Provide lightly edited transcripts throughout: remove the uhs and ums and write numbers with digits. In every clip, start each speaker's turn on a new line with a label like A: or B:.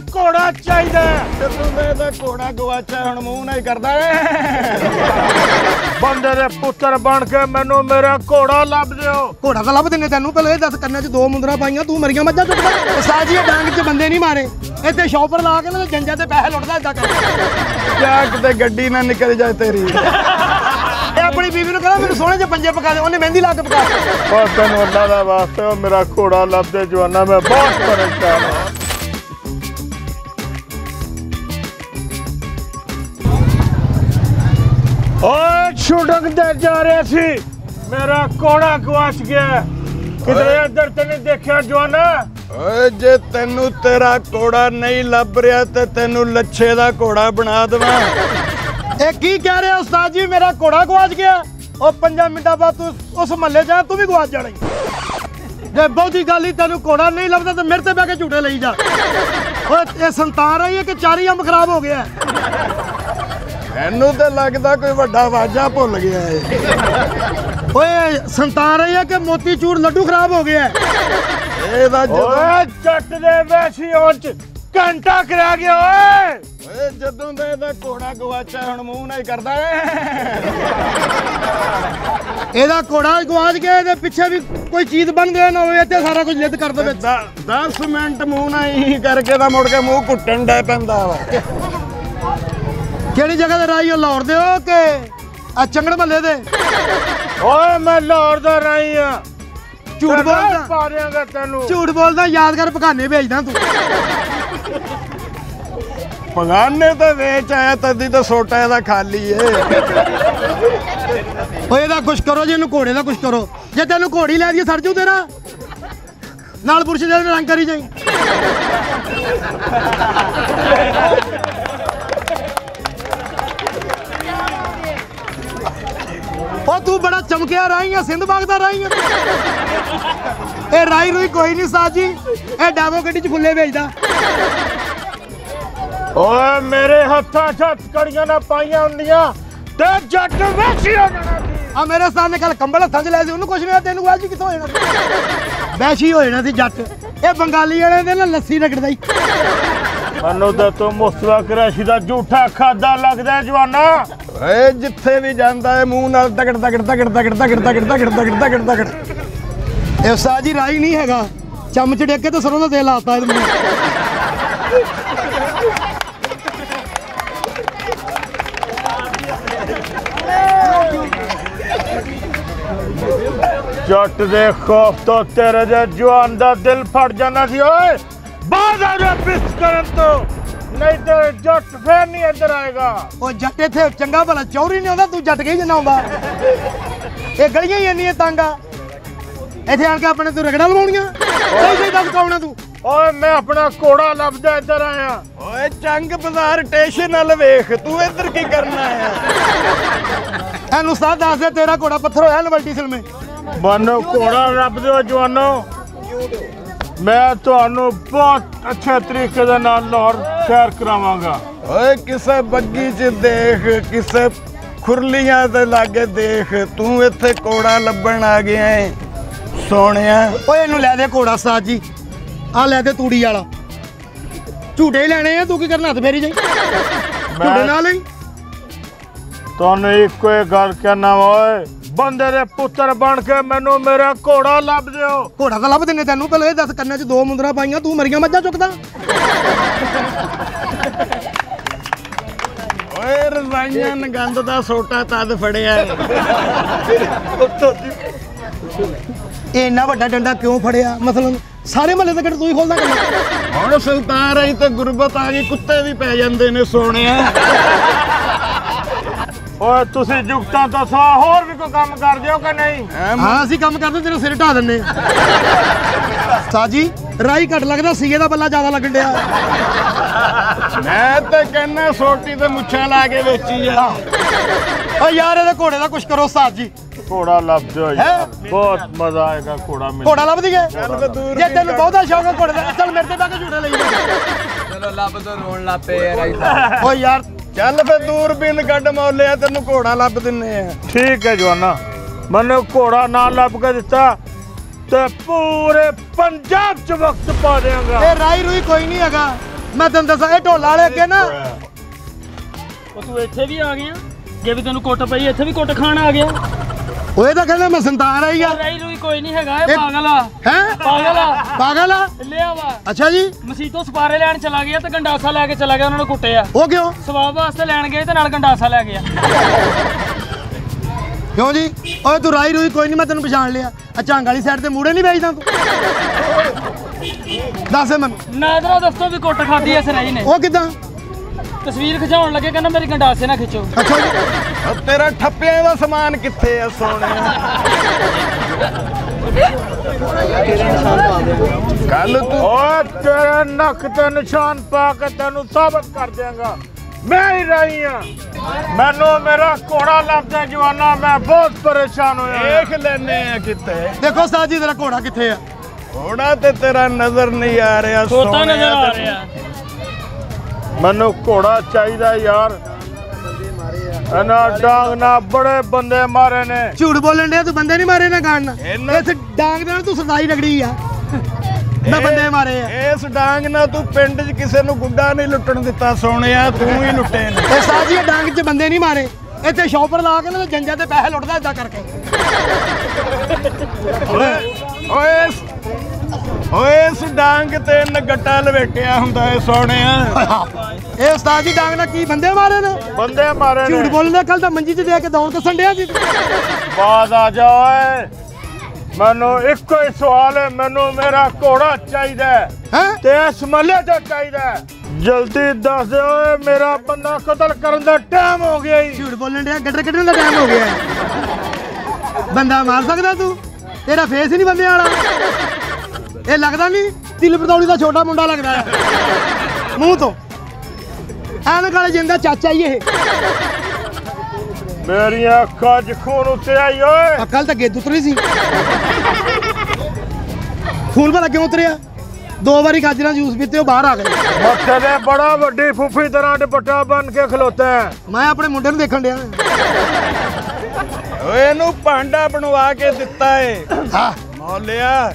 A: घोड़ा चाहिए।
B: घोड़ा गवाचा हुण मूंह नहीं करदा है।
A: बंदे दे पुत्र बन के मैनू मेरा घोड़ा लब दियो।
C: घोड़ा तो लभ दिने तेनू, पहले ये दस कन्ने च दो मुंदरा पाइयां, तू मरियां मज्जां चुकदा। उस्ताद जी डांग च बंदे नहीं मारे, इत्थे शॉपर ला के ना जंजा ते पैसे लुटदा इदां कर।
B: क्या किते गड्डी ना निकल जाए तेरी।
C: अपनी बीवी कहना मेरे सोने च पंजे पका दे, उन्हें मेहंदी ला के पका।
A: तेन अल्लाह का वास्ते मेरा घोड़ा लब दे जवाना, मैं बहुत परेशान हूं। शूटिंग दे जा रहे सी, मेरा घोड़ा गवाच गया। किधर इधर ते नहीं देखा जवाना?
B: जे तेनू तेरा घोड़ा नहीं लभ रहा ते तेनू लच्छे दा घोड़ा बना देवां।
C: की कह रहे उस्ताद जी, मेरा घोड़ा गवाच गया। और 5 मिनटां बाद तू उस महल्ले जा, तू भी गवाच जाना। जे बहुती गल ही तेनू घोड़ा नहीं लभदा तो मेरे ते बह के झूठे लई जा। ये संतान रही है कि 4 ही अंब खराब हो गया।
B: मैनू तो लगदा कोई वड्डा वाजा भुल गया है।
C: ओए संतान रही है कि मोतीचूर लड्डू खराब हो गया।
A: जट दे वैसी होंच घंटा करा गया। ओए
B: जदों दा इहदा घोड़ा गवाचा हुण मूंह नहीं करदा है।
C: ਇਹਦਾ ਘੋੜਾ ਗਵਾਚ ਗਿਆ, ਇਹਦੇ ਪਿੱਛੇ ਵੀ ਕੋਈ ਚੀਜ਼ ਬਣ ਗਿਆ ਨਾ ਹੋਵੇ ਤੇ ਸਾਰਾ ਕੁਝ ਲਿੱਦ ਕਰ ਦੇਵੇ।
B: 10 ਮਿੰਟ ਮੂੰਹ ਨਹੀਂ ਕਰਕੇ ਤਾਂ ਮੁੜ ਕੇ ਮੂੰਹ ਘੁੱਟਣ ਡੈ ਪੈਂਦਾ ਵਾ।
C: ਕਿਹੜੀ ਜਗ੍ਹਾ ਤੇ ਰਾਈ ਹੋ, ਲਾਹੌਰ ਦੇ ਹੋ ਕਿ ਆ ਚੰਗੜ ਮਹੱਲੇ ਦੇ?
A: ਓਏ ਮੈਂ ਲਾਹੌਰ ਦਾ ਰਾਈ ਆ।
C: ਝੂਠ ਬੋਲਦਾ,
A: ਪਾ ਦਿਆਂਗਾ ਤੈਨੂੰ।
C: ਝੂਠ ਬੋਲਦਾ, ਯਾਦ ਕਰ ਬਗਾਨੇ ਭੇਜਦਾ ਤੂੰ।
B: पगाने तो वेच आया तदी तो सोटा ਇਹਦਾ खाली है।
C: ओए ਇਹਦਾ कुछ करो जी, ਇਹਨੂੰ ਘੋੜੇ ਦਾ कुछ करो। ਜੇ ਤੈਨੂੰ ਘੋੜੀ ਲੈ ਦੀ ਸੜ ਜੂ ਤੇਰਾ ਨਾਲ ਪੁਰਸ਼ ਦੇ ਰੰਗ ਕਰੀ ਜਾਈ। ਉਹ ਤੂੰ ਬੜਾ ਚਮਕਿਆ ਰਾਈ ਆ, ਸਿੰਧ ਬਾਗ ਦਾ ਰਾਈ ਆ। ਇਹ ਰਾਈ ਰੂਈ ਕੋਈ ਨਹੀਂ ਸਾਜ ਜੀ, ਇਹ ਡਾਵੋ ਗੱਡੀ 'ਚ ਫੁੱਲੇ ਵੇਚਦਾ।
A: ओए मेरे हत्था छत कड़ियां ना पाइयां हुंदियां ते जट वैसी हो जाना सी।
C: आ मेरे सामने कल कंबल हत्थां 'च ले सी, ਉਹਨੂੰ ਕੁਛ ਨਹੀਂ, ਤੈਨੂੰ ਵੈਸੀ ਕਿੱਥੋਂ ਹੋ ਜਾਣਾ? ਵੈਸੀ ਹੋ ਜਾਣਾ ਸੀ ਜੱਟ। ਇਹ ਬੰਗਾਲੀ ਵਾਲੇ ਦੇ ਨਾ ਲੱਸੀ ਰਗੜਦਾ ਹੀ।
A: ਮੈਨੂੰ ਤਾਂ ਤੂੰ ਮੁਸਤਫਾ ਕੁਰੈਸ਼ੀ ਦਾ ਝੂਠਾ ਖਾਦਾ ਲੱਗਦਾ ਜਵਾਨਾ।
B: ਓਏ ਜਿੱਥੇ ਵੀ ਜਾਂਦਾ ਹੈ ਮੂੰਹ ਨਾਲ ਤਗੜ ਤਗੜ ਤਗੜ ਤਗੜ ਤਗੜ ਤਗੜ ਤਗੜ ਤਗੜ ਤਗੜ ਤਗੜ।
C: ਇਹ ਉਸਤਾਦ ਜੀ ਰਾਈ ਨਹੀਂ ਹੈਗਾ, ਚਮਚ ਡੇਕ ਕੇ ਤੇ ਸਰੋਂ ਦਾ ਤੇਲ ਲਾਤਾ ਇਹਦੇ ਮੂੰਹ।
A: जट दे खौफ तो तेरे जे जवान दा दिल फट जाना सी। ओए बाद आ जा पिस करन तो, नहीं तो जट फिर नहीं इधर आएगा।
C: ਉਹ ਜੱਟ ਇੱਥੇ ਚੰਗਾ ਭਲਾ ਚੌਰੀ ਨਹੀਂ ਆਉਂਦਾ, ਤੂੰ ਜੱਟ ਕਹੀ ਜਨਾ ਆਉਂਦਾ। ਇਹ ਗਲੀਆਂ ਹੀ ਇੰਨੀਆਂ ਤੰਗ ਆ, ਇੱਥੇ ਆਣ ਕੇ ਆਪਣੇ ਤੂੰ ਰਗੜਾ ਲਵਾਉਣੀਆਂ। ਸਹੀ ਦੱਸ ਕੌਣ ਆ ਤੂੰ?
A: ओए मैं अपना घोड़ा लभदा इधर आया।
B: ਓਏ ਚੰਗ ਬਾਜ਼ਾਰ ਸਟੇਸ਼ਨ ਵੱਲ ਵੇਖ, ਤੂੰ ਇੱਧਰ ਕੀ ਕਰਨਾ ਹੈ?
C: ਇਹਨੂੰ ਉਸਤਾਦ ਦੱਸ ਦੇ, ਤੇਰਾ ਘੋੜਾ ਪੱਥਰ ਹੋਇਆ ਲਵਲਟੀ ਸਿਲਮੇ।
A: मानो घोड़ा रब दो जवानो, मैं तुहानू बहुत अच्छे तरीके दे नाल लाहौर सैर करावांगा।
B: ਓਏ ਕਿਸੇ ਬੱਗੀ 'ਚ ਦੇਖ, ਕਿਸੇ ਖੁਰਲੀਆਂ ਦੇ ਲਾਗੇ ਦੇਖ, ਤੂੰ ਇੱਥੇ ਘੋੜਾ ਲੱਭਣ ਆ ਗਿਆ ਏ ਸੋਹਣਿਆ।
C: ਓਏ ਇਹਨੂੰ ਲੈ ਦੇ ਘੋੜਾ ਉਸਤਾਦ ਜੀ, ਆ ਲੈ ਦੇ ਤੂੜੀ ਵਾਲਾ। ਝੂਟੇ ਲੈਣੇ ਆ, ਤੂੰ ਕੀ ਕਰਨਾ? ਹੱਥ ਫੇਰੀ ਜਾਈ ਝੂਟੇ ਨਾਲ ਹੀ।
A: ਤੁਹਾਨੂੰ ਇੱਕੋ ਹੀ ਗੱਲ ਕਹਿਣਾ ਓਏ, ਬੰਦੇ ਦੇ ਪੁੱਤਰ ਬਣ ਕੇ ਮੈਨੂੰ ਮੇਰਾ ਘੋੜਾ ਲੱਭ ਦਿਓ।
C: ਘੋੜਾ ਤਾਂ ਲੱਭ ਦਿੰਨੇ ਤੈਨੂੰ, ਪਹਿਲੇ ਇਹ ਦੱਸ ਕੰਨਾਂ 'ਚ 2 ਮੁੰਦਰਾ ਪਾਈਆਂ, ਤੂੰ ਮਰੀਆਂ ਮੱਝਾਂ ਚੁੱਕਦਾ।
B: ਓਏ ਰਜ਼ਾਈਆਂ ਨਗੰਦ ਦਾ ਸੋਟਾ ਤਦ ਫੜਿਆ ਏ।
C: ਇਹ ਇੰਨਾ ਵੱਡਾ ਡੰਡਾ ਕਿਉਂ ਫੜਿਆ? ਮਸਲਨ ਸਾਰੇ ਮਹੱਲੇ ਦਾ ਗੇਟ ਤੂੰ ਹੀ ਖੋਲਦਾ ਕਰਨਾ।
B: ਹੁਣ ਸੁਲਤਾਨ ਆਈ ਤੇ ਗੁਰਬਤ ਆ ਗਈ, ਕੁੱਤੇ ਵੀ ਪੈ ਜਾਂਦੇ ਨੇ ਸੋਹਣਿਆ।
A: ਓਏ ਤੁਸੀਂ ਜੁਗਤਾਂ ਤੋਂ ਸਵਾ ਹੋਰ ਵੀ ਕੋਈ ਕੰਮ ਕਰਦੇ ਹੋ ਕਿ ਨਹੀਂ?
C: ਹਾਂ ਅਸੀਂ ਕੰਮ ਕਰਦੇ, ਤੇਰਾ ਸਿਰ ਢਾ ਦਿੰਨੇ। ਸਾਜੀ ਰਾਈ ਘੱਟ ਲੱਗਦਾ, ਸੀਏ ਦਾ ਬੱਲਾ ਜ਼ਿਆਦਾ ਲੱਗਣ ਡਿਆ।
B: ਮੈਂ ਤੇ ਕਹਿੰਦਾ ਸੋਟੀ ਤੇ ਮੁੱਛਾਂ ਲਾ ਕੇ ਵੇਚੀ ਜਾ।
C: ਓ ਯਾਰ ਇਹਦੇ ਘੋੜੇ ਦਾ ਕੁਛ ਕਰੋ ਉਸਤਾਦ ਜੀ।
A: ਘੋੜਾ ਲੱਭ ਦਿਓ ਯਾਰ, ਬਹੁਤ ਮਜ਼ਾ ਆਏਗਾ ਘੋੜਾ ਮਿਲ।
C: ਘੋੜਾ ਲੱਭ ਦਈਏ? ਜੇ ਤੈਨੂੰ ਬਹੁਤਾ ਸ਼ੌਕ ਹੈ ਘੋੜੇ ਦਾ, ਚੱਲ ਮੇਰੇ ਤੇ ਬਹਿ ਕੇ ਝੂਟੇ ਲਈ ਜਾ।
D: ਚਲੋ ਲੱਭ ਤੋਂ ਰੋਣ ਲੱਗ ਪਏ ਯਾਰ।
C: ਓ ਯਾਰ
B: ਚੱਲ ਫੇ ਦੂਰਬੀਨ ਕੱਢ ਮੌਲਿਆ, ਤੈਨੂੰ ਘੋੜਾ ਲੱਭ ਦਿੰਨੇ ਆ।
A: ठीक है जवाना, मैंने घोड़ा ना लभ के दिता तो पूरे पंजाब च वक्त पा देंगा।
C: ਇਹ ਰਾਈ ਰੂਈ ਕੋਈ ਨਹੀਂ ਹੈਗਾ, मैं तेन दसा ढोला वाले अगे ना
E: तू इत्थे भी आ गया जे भी तेन कुट पई इत्थे भी कुट खान आ गया
C: ओए तो कहना मैं संतान आई आ
E: रही रुई कोई नहीं हैगा ये पागल आ
C: हैं पागल आ
E: लिया वा
C: अच्छा जी
E: मसीतों सपारे लैन चला गया ते गंडासा लेके चला गया उन्होंने कुटिया
C: वो क्यों
E: सवाब वास्ते लैन गए ते नाल गंडासा ले गया
C: क्यों जी ओए तू राई रुई कोई नहीं मैं तेन पछाण लिया झंग वाली साइड ते मूड़े नहीं बेचदा तू दस मैं
E: नादरा दफ्तों भी कुट खाधी इस रही ने
C: वो किदां
E: तस्वीर खिचाउण लगे कहना मेरी गंडासे ना खिचो
C: अच्छा जी
B: तेरा ठप्पिਆਂ ਦਾ ਸਮਾਨ ਕਿੱਥੇ ਆ ਸੋਹਣਿਆ ਕੱਲ ਤੂੰ
A: ਓਏ ਤੇਰੇ ਨੱਕ ਤੇ ਨਿਸ਼ਾਨ ਪਾ ਕੇ ਤੈਨੂੰ ਸਾਬਤ ਕਰ ਦਿਆਂਗਾ ਮੈਂ ਹੀ ਰਹੀ ਆ ਮੈਨੂੰ ਮੇਰਾ ਘੋੜਾ ਲੱਭਦਾ ਜਵਾਨਾ ਮੈਂ ਬਹੁਤ ਪਰੇਸ਼ਾਨ ਹੋਇਆ
B: ਦੇਖ ਲੈਨੇ ਆ ਕਿਤੇ
C: देखो उस्ताद जी तेरा घोड़ा किथे है
B: ਘੋੜਾ ਤੇ ਤੇਰਾ ਨਜ਼ਰ ਨਹੀਂ ਆ ਰਿਹਾ
E: खोता नजर आ रहा
A: ਮੈਨੂੰ ਘੋੜਾ ਚਾਹੀਦਾ ਯਾਰ ਇਹਨਾਂ ਡਾਂਗ ਨਾ ਬੜੇ ਬੰਦੇ ਮਾਰੇ ਨੇ
C: झूठ बोलन दे तू बंदे नहीं मारे ना गान
B: इन्ना-
C: इस डांग दे नाल तू सदाई रगड़ी आ मैं बंदे मारे आ
B: ਇਸ ਡਾਂਗ ਨਾਲ ਤੂੰ ਪਿੰਡ 'ਚ ਕਿਸੇ ਨੂੰ ਗੁੱਡਾ ਨਹੀਂ ਲੁੱਟਣ ਦਿੱਤਾ ਸੋਹਣਿਆ ਤੂੰ ਹੀ ਲੁੱਟੇ ਨੇ
C: ਇਹ ਸਾਹ ਜੀ ਇਹ ਡਾਂਗ 'ਚ ਬੰਦੇ ਨਹੀਂ ਮਾਰੇ ਇੱਥੇ ਸ਼ੌਪਰ ਲਾ ਕੇ ਨਾ ਜੰਜਾਂ ਤੇ ਪੈਸੇ ਲੁੱਟਦਾ ਇਦਾਂ ਕਰਕੇ
B: ਓਏ ਇਸ ਡਾਂਗ ਤੇ ਨਗੱਟਾ ਲਵੇਟਿਆ ਹੁੰਦਾ ਏ ਸੋਹਣਿਆ
C: ਇਹ ਉਸਤਾਦ ਜੀ ਡਾਂਗ ਨਾਲ ਕੀ ਬੰਦੇ ਮਾਰੇ ਨੇ
A: ਬੰਦੇ ਮਾਰੇ
C: ਝੂਠ
A: ਨੇ
C: ਬੋਲਦੇ ਕੱਲ ਤਾਂ ਮੰਜੀ 'ਚ ਦੇ ਕੇ ਦੌੜ ਕੱਸਣ ਡਿਆ ਸੀ
A: ਬਾਜ਼ ਆ ਜਾ ਓਏ ਮੈਨੂੰ ਇੱਕੋ ਹੀ ਸਵਾਲ ਹੈ ਮੈਨੂੰ ਮੇਰਾ ਘੋੜਾ ਚਾਹੀਦਾ
C: ਹੈ
A: ਤੇ ਇਸ ਮਹੱਲੇ 'ਚ ਚਾਹੀਦਾ ਜਲਦੀ ਦੱਸ ਦੇ ਓਏ ਮੇਰਾ ਬੰਦਾ ਕਤਲ ਕਰਨ ਦਾ ਟਾਈਮ ਹੋ ਗਿਆ ਈ
C: ਝੂਠ ਬੋਲਣ ਡਿਆ ਗੱਡਰ ਕੱਢਣ ਦਾ ਟਾਈਮ ਹੋ ਗਿਆ ਹੈ। ਬੰਦਾ ਮਾਰ ਸਕਦਾ ਤੂੰ ਤੇਰਾ ਫੇਸ ਹੀ ਨਹੀਂ ਬੰਦੇ ਵਾਲਾ ਇਹ ਲੱਗਦਾ ਨਹੀਂ ਤਿਲ ਪਤੌੜੀ ਦਾ ਛੋਟਾ ਮੁੰਡਾ ਲੱਗਦਾ ਹੈ ਮੂੰਹ ਤੋਂ ਐਨਕ ਵਾਲੇ ਜਿੰਦਾ ਚਾਚਾ ਹੀ ਇਹ
A: ਮੇਰੀਆਂ ਅੱਖਾਂ 'ਚ ਖੂਨ ਉੱਤੇ ਆਈ ਓਏ
C: ਕੱਲ ਤਾਂ ਗੇਦ ਉਤਰੀ ਸੀ ਖੂਨ ਭਲਾ ਕਿਉਂ ਉਤਰਿਆ 2 ਵਾਰੀ ਗਾਜਰਾਂ ਜੂਸ ਪੀਤੇ ਉਹ ਬਾਹਰ ਆ ਗਏ
A: ਮੱਥੇ ਤੇ ਬੜਾ ਵੱਡੀ ਫੁੱਫੀ ਤਰ੍ਹਾਂ ਦੁਪੱਟਾ ਬਣ ਕੇ ਖਲੋਤਾ ਹੈ
C: ਮੈਂ ਆਪਣੇ ਮੁੰਡੇ ਨੂੰ ਦੇਖਣ ਡਿਆ
B: ਓਏ ਇਹਨੂੰ ਭਾਂਡਾ ਬਣਵਾ ਕੇ ਦਿੱਤਾ ਏ
C: ਹਾਂ
B: ਮੌਲਿਆ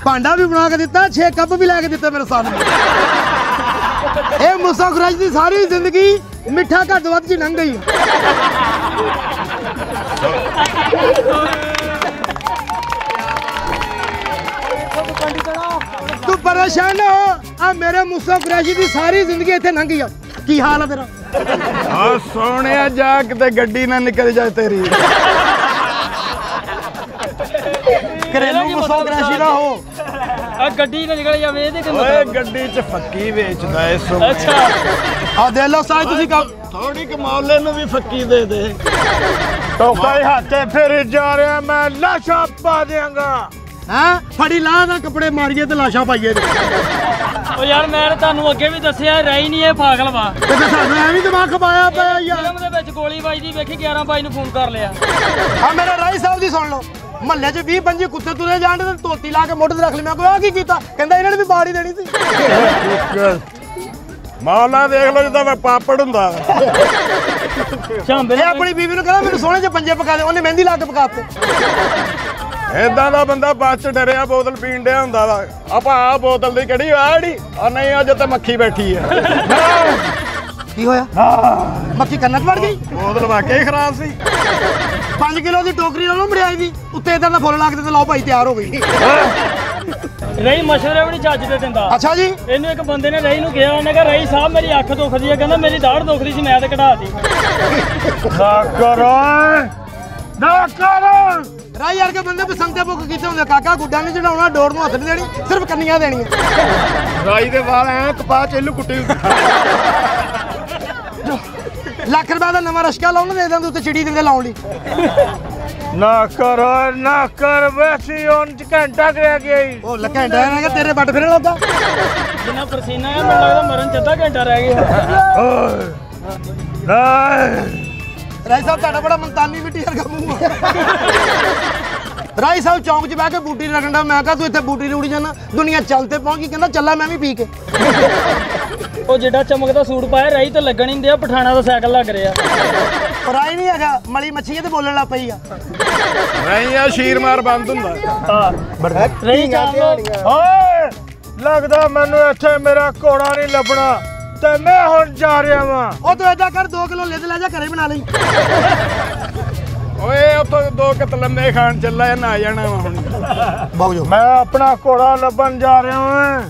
C: ਭਾਂਡਾ ਵੀ ਬਣਾ ਕੇ ਦਿੱਤਾ 6 ਕੱਪ ਵੀ ਲੈ ਕੇ ਦਿੱਤੇ ਮੇਰੇ ਸਾਹਮਣੇ ਇਹ ਮੁਸਾ ਖੁਰਾਜ ਦੀ ਸਾਰੀ ਜ਼ਿੰਦਗੀ ਮਿੱਠਾ ਘੱਟ ਵੱਧ ਚ ਲੰਘ ਗਈ ਤੂੰ ਪਰੇਸ਼ਾਨ ਨਾ ਹੋ ਆ ਮੇਰੇ ਮੁਸਾ ਖੁਰਾਜੀ ਦੀ ਸਾਰੀ ਜ਼ਿੰਦਗੀ ਇੱਥੇ ਲੰਘ ਗਈ ਆ ਕੀ ਹਾਲ ਆ ਤੇਰਾ
B: ਆ ਸੋਹਣਿਆ ਜਾ ਕਿਤੇ ਗੱਡੀ ਨਾ ਨਿਕਲ ਜਾਏ ਤੇਰੀ
C: ਘਰੇਲੂ ਮੁਸਾ ਖੁਰਾਜੀ ਨਾ ਹੋ
E: ਆ ਗੱਡੀ ਨਾ ਨਿਕਲ ਜਾਵੇ ਇਹਦੇ ਕੀ
B: ਓਏ
E: ਮਤਲਬ
B: ਗੱਡੀ 'ਚ ਫੱਕੀ ਵੇਚਦਾ ਏ ਸੋ
E: ਅੱਛਾ
C: ਆ ਦੇ ਲੋ ਸਾਜ ਤੁਸੀਂ ਕੰਮ
B: ਥੋੜੀ ਕਿ ਮੌਲੇ ਨੂੰ ਵੀ ਫੱਕੀ ਦੇ ਦੇ
A: ਟੋਕਾ ਹੀ ਹੱਥੇ ਫਿਰ ਜਾ ਰਿਹਾ ਮੈਂ ਲਾਸ਼ਾਂ ਪਾ ਦਿਆਂਗਾ
C: ਹਾਂ ਫੜੀ ਲਾਹ ਦਾ ਕੱਪੜੇ ਮਾਰੀਏ ਤੇ ਲਾਸ਼ਾਂ ਪਾਈਏ ਤੇ
E: ਓ ਯਾਰ ਮੈਂ ਤਾਂ ਤੁਹਾਨੂੰ ਅੱਗੇ ਵੀ ਦੱਸਿਆ ਰਹੀ ਨਹੀਂ ਇਹ ਪਾਗਲ ਵਾ
C: ਫਿਰ ਸਾਨੂੰ ਐਵੇਂ ਦਿਮਾਗ ਖਪਾਇਆ ਪਿਆ ਯਾਰ
E: ਫਿਲਮ ਦੇ ਵਿੱਚ ਗੋਲੀ ਵੱਜਦੀ ਵੇਖੀ 11 ਬਾਈ ਨੂੰ ਫੋਨ ਕਰ ਲਿਆ
C: ਆ ਮੇਰੇ ਰਾਈ ਸਾਹਿਬ ਦੀ ਸੁਣ ਲਓ ਮਹੱਲੇ 'ਚ 20-25 ਕੁੱਤੇ ਤੁਰੇ ਜਾਣ ਤੇ ਧੋਤੀ ਲਾ ਕੇ ਮੋਢੇ ਤੇ ਰੱਖ ਲਈ ਮੈਂ ਕਿਹਾ ਆ ਕੀ ਕੀਤਾ ਕਹਿੰਦਾ ਇਹਨਾਂ ਨੇ ਵੀ ਬਾੜੀ ਦੇਣੀ ਸੀ
B: ਮੌਲਾ ਦੇਖ ਲੋ ਜਿੱਦਾਂ ਮੈਂ ਪਾਪੜ ਹੁੰਦਾ
E: ਝਾਂਬੇ
C: ਇਹ ਆਪਣੀ ਬੀਬੀ ਨੂੰ ਕਹਿੰਦਾ ਮੈਨੂੰ ਸੋਹਣੇ ਜਿਹੇ ਪੰਜੇ ਪਕਾ ਦੇ ਉਹਨੇ ਮਹਿੰਦੀ ਲਾ ਕੇ ਪਕਾਤੇ
B: ਏਦਾਂ ਦਾ ਬੰਦਾ ਬੱਸ 'ਚ ਡਰਿਆ ਬੋਤਲ ਪੀਣ ਡਿਆ ਹੁੰਦਾ ਵਾ ਆਪਾਂ ਆ ਬੋਤਲ ਦੀ ਕਿਹੜੀ ਆੜੀ ਆ ਨਹੀਂ ਅੱਜ ਤੇ ਮੱਖੀ ਬੈਠੀ ਆ
C: ਕੀ ਹੋਇਆ ਮੱਖੀ ਕੰਨਾਂ 'ਚ ਵੜ ਗਈ
B: ਬੋਤਲ ਵਾਕਿਆ ਹੀ ਖਰਾਬ ਸੀ
C: 5 ਕਿਲੋ ਦੀ ਟੋਕਰੀ ਨਾਲੋਂ ਮੜਿਆਈ ਦੀ ਉੱਤੇ ਇਦਾਂ ਦਾ ਫੁੱਲ ਲਾ ਕੇ ਤੇ ਲਓ ਭਾਈ ਤਿਆਰ ਹੋ ਗਈ
E: ਰਹੀ ਮਸ਼ਵਰੇ ਵੀ ਨਹੀਂ ਚੱਜ ਦੇ ਦਿੰਦਾ
C: ਅੱਛਾ ਜੀ
E: ਇਹਨੂੰ ਇੱਕ ਬੰਦੇ ਨੇ ਰਹੀ ਨੂੰ ਕਿਹਾ ਉਹਨੇ ਕਿਹਾ ਰਹੀ ਸਾਹਿਬ ਮੇਰੀ ਅੱਖ ਦੁਖਦੀ ਹੈ ਕਹਿੰਦਾ ਮੇਰੀ ਦਾੜ ਦੁਖਦੀ ਸੀ ਮੈਂ ਤੇ ਕਢਾਤੀ
A: ਨਾ ਕਰੋ ਨਾ ਕਰੋ
C: ਰਾਈ ਯਾਰ ਕੇ ਬੰਦੇ ਪਸੰਦ ਤੇ ਬੁੱਕ ਕੀਤੇ ਹੁੰਦੇ ਕਾਕਾ ਗੁੱਡਾ ਨਹੀਂ ਚੜਾਉਣਾ ਡੋਰ ਨੂੰ ਹੱਥ ਨਹੀਂ ਦੇਣੀ ਸਿਰਫ ਕੰਨੀਆਂ ਦੇਣੀਆਂ
B: ਰਾਈ ਦੇ ਵਾਲ ਐ ਕਪਾਹ ਚ ਇਹਨੂੰ ਕੁੱਟੀ
C: ਲੱਖ ਰੁਪਏ ਦਾ ਨਵਾਂ ਰਸ਼ਕਾ ਲਾਉਣ ਦੇ ਦਿੰਦੇ ਉੱਤੇ ਚਿੜੀ ਦਿੰਦੇ ਲਾਉਣ ਲਈ
A: ਨਾ ਕਰੋ ਨਾ ਕਰ ਵੈਸੀ ਹੁਣ ਘੰਟਾ ਰਹਿ ਗਿਆ ਈ
C: ਉਹ ਘੰਟਾ ਇਹਨਾਂ ਕਿ ਤੇਰੇ ਵੱਟ ਫਿਰਨ ਲੱਗਾ
E: ਜਿੰਨਾ ਪਰਸੀਨਾ ਹੈ ਮੈਨੂੰ ਲੱਗਦਾ ਮਰਨ ਚ ਅੱਧਾ ਘੰਟਾ ਰਹਿ ਗਿਆ
C: ਰਾਈ ਸਾਹਿਬ ਤੁਹਾਡਾ ਬੜਾ ਮਲਤਾਨੀ ਮਿੱਟੀ ਵਰਗਾ ਮੂੰਹ ਰਾਈ ਸਾਹਿਬ ਚੌਂਕ 'ਚ ਬਹਿ ਕੇ ਬੂਟੀ ਲੱਗਣ ਦਾ ਮੈਂ ਕਿਹਾ ਤੂੰ ਇੱਥੇ ਬੂਟੀ ਰੂੜੀ ਜਾਣਾ ਦੁਨੀਆ ਚੱਲ ਤੇ ਪਹੁੰਚ ਗਈ ਕਹਿੰਦਾ ਚੱਲਾ ਮੈਂ ਵੀ ਪੀ ਕੇ
E: ਉਹ ਜਿਹੜਾ ਚਮਕਦਾ ਸੂਟ ਪਾਇਆ ਰਹੀ ਤੇ ਲੱਗਣ ਹੀ ਦਿਆ ਪਠਾਣਾ ਦਾ ਸਾਈਕਲ ਲੱਗ ਰਿਹਾ
C: ਰਾਈ ਨਹੀਂ ਹੈਗਾ ਮਲੀ ਮੱਛੀ ਤੇ ਬੋਲਣ ਲੱਗ ਪਈ ਆ
B: ਨਹੀਂ ਆ ਸ਼ੀਰ ਮਾਰ ਬੰਦ ਹੁੰਦਾ
E: ਹਾਂ ਰਹੀ ਚਾਲ
A: ਓਏ ਲੱਗਦਾ ਮੈਨੂੰ ਇੱਥੇ ਮੇਰਾ ਘੋੜਾ ਨਹੀਂ ਲੱਭਣਾ ਤੇ ਮੈਂ ਹੁਣ ਜਾ ਰਿਹਾ ਵਾਂ।
C: ਉਹ ਤੂੰ ਏਦਾਂ ਕਰ 2 ਕਿਲੋ ਲਿੱਦ ਲੈ ਜਾ ਘਰੇ ਬਣਾ ਲਈ।
B: ਓਏ ਉੱਥੋਂ 2 ਕਤਲੰਮੇ ਖਾਣ ਚੱਲਾ ਨਾ ਜਾਣਾ ਵਾ ਹੁਣ।
C: ਬਾਬੂ
A: ਮੈਂ ਆਪਣਾ ਘੋੜਾ ਲੱਭਣ ਜਾ ਰਿਹਾ ਵਾਂ।